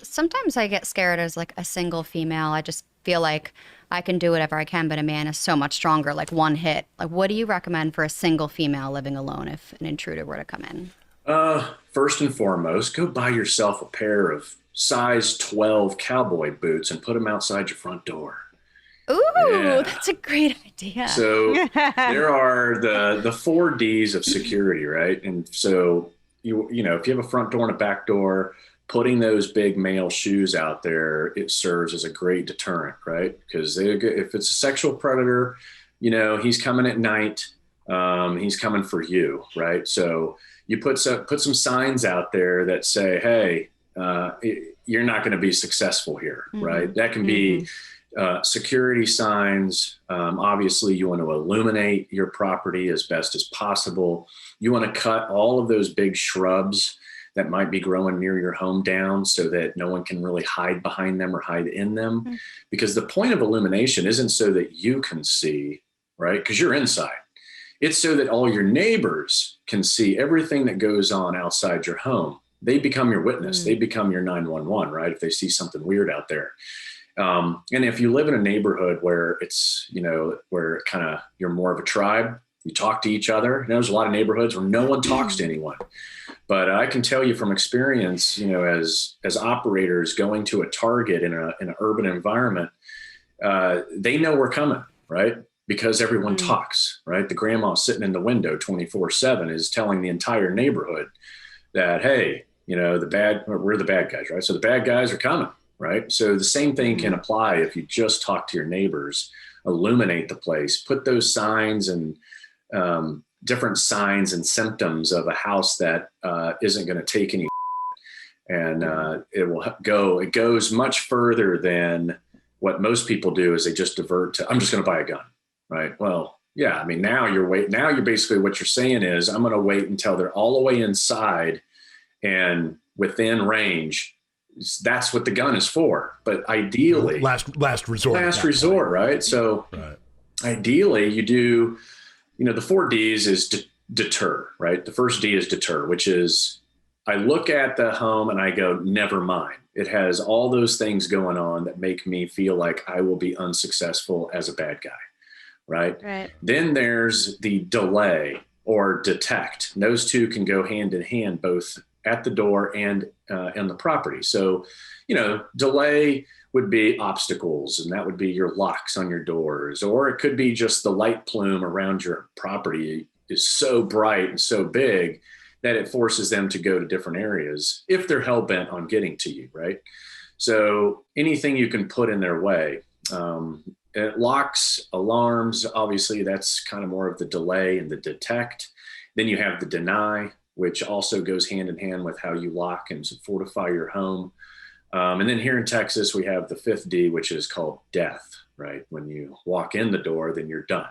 Sometimes I get scared as like a single female. I just feel like I can do whatever I can, but a man is so much stronger, like one hit. Like, what do you recommend for a single female living alone if an intruder were to come in? First and foremost, go buy yourself a pair of size 12 cowboy boots and put them outside your front door. Ooh, Yeah. that's a great idea. So there are the four D's of security, right? And so you know, if you have a front door and a back door, putting those big male shoes out there, it serves as a great deterrent, right? Because if it's a sexual predator, you know, he's coming at night, he's coming for you, right? So you put some signs out there that say, hey, you're not going to be successful here, Mm-hmm. right? That can Mm-hmm. be security signs. Obviously, you want to illuminate your property as best as possible. You want to cut all of those big shrubs that might be growing near your home down so that no one can really hide behind them or hide in them. Because the point of illumination isn't so that you can see, right? Because you're inside. It's so that all your neighbors can see everything that goes on outside your home. They become your witness. They Mm-hmm. become your 911, right? If they see something weird out there. And if you live in a neighborhood where it's, you know, where kind of you're more of a tribe, you talk to each other. You know, there's a lot of neighborhoods where no one talks to anyone. But I can tell you from experience, you know, as operators going to a target in an urban environment, they know we're coming, right? Because everyone Mm-hmm. talks, right? The grandma sitting in the window 24/7 is telling the entire neighborhood that, hey, you know, we're the bad guys, right? So the bad guys are coming, right? So the same thing can Mm-hmm. apply if you just talk to your neighbors, illuminate the place, put those signs and different signs and symptoms of a house that isn't going to take any, and it goes much further than what most people do is they just divert to, I'm just going to buy a gun, right? Well, yeah, I mean, now you're basically, what you're saying is, I'm going to wait until they're all the way inside and within range. That's what the gun is for. But ideally, Last resort at last that point. resort, right? So Right. ideally, you do, you know, the four D's is deter, right? The first D is deter, which is, I look at the home and I go, never mind. It has all those things going on that make me feel like I will be unsuccessful as a bad guy, right? Right. Then there's the delay or detect. And those two can go hand in hand, both at the door and in the property. So, you know, delay would be obstacles, and that would be your locks on your doors, or it could be just the light plume around your property is so bright and so big that it forces them to go to different areas if they're hell bent on getting to you, right? So anything you can put in their way. Locks, alarms, obviously, that's kind of more of the delay and the detect. Then you have the deny, which also goes hand in hand with how you lock and fortify your home. And then here in Texas, we have the fifth D, which is called death, right? When you walk in the door, then you're done.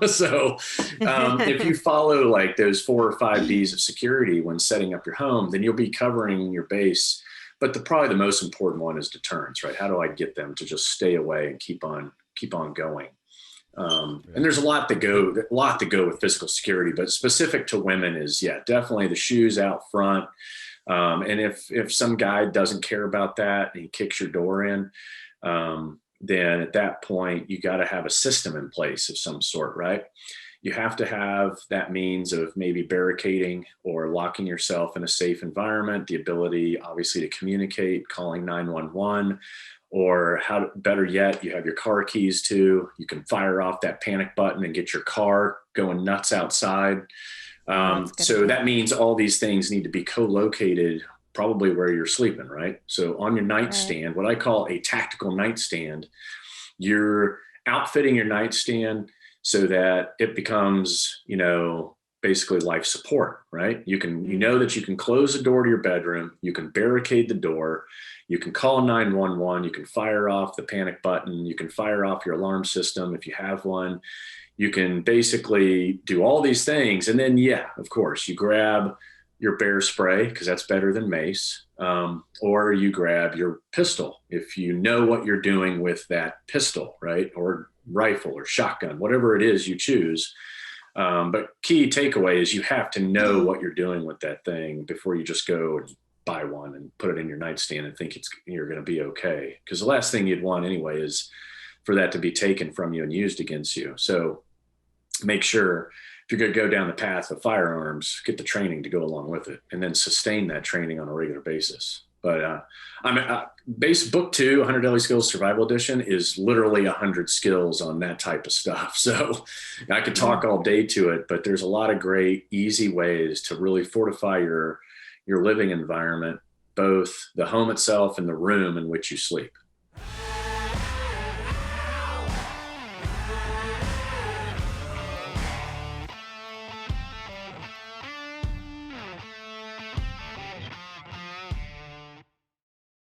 So if you follow like those 4 or 5 Ds of security when setting up your home, then you'll be covering your base. But probably the most important one is deterrence, right? How do I get them to just stay away and keep on going? And there's a lot to go with physical security, but specific to women is, yeah, definitely the shoes out front. And if some guy doesn't care about that and he kicks your door in, then at that point you got to have a system in place of some sort, right? You have to have that means of maybe barricading or locking yourself in a safe environment, the ability obviously to communicate, calling 911, or how, better yet, you have your car keys too. You can fire off that panic button and get your car going nuts outside. Oh, that's a good So idea. that means all these things need to be co-located probably where you're sleeping, right? So on your Right. nightstand, what I call a tactical nightstand, you're outfitting your nightstand so that it becomes, you know, basically life support, right? You Mm. know that you can close the door to your bedroom, you can barricade the door, you can call 911, you can fire off the panic button, you can fire off your alarm system if you have one. You can basically do all these things. And then, yeah, of course, you grab your bear spray because that's better than mace, or you grab your pistol if you know what you're doing with that pistol, right? Or rifle or shotgun, whatever it is you choose. But key takeaway is you have to know what you're doing with that thing before you just go and buy one and put it in your nightstand and think you're going to be okay. Because the last thing you'd want anyway is for that to be taken from you and used against you. So make sure if you're going to go down the path of firearms, get the training to go along with it, and then sustain that training on a regular basis. But base book 2, 100 Deadly Skills Survival Edition, is literally 100 skills on that type of stuff. So I could talk all day to it, but there's a lot of great, easy ways to really fortify your living environment, both the home itself and the room in which you sleep.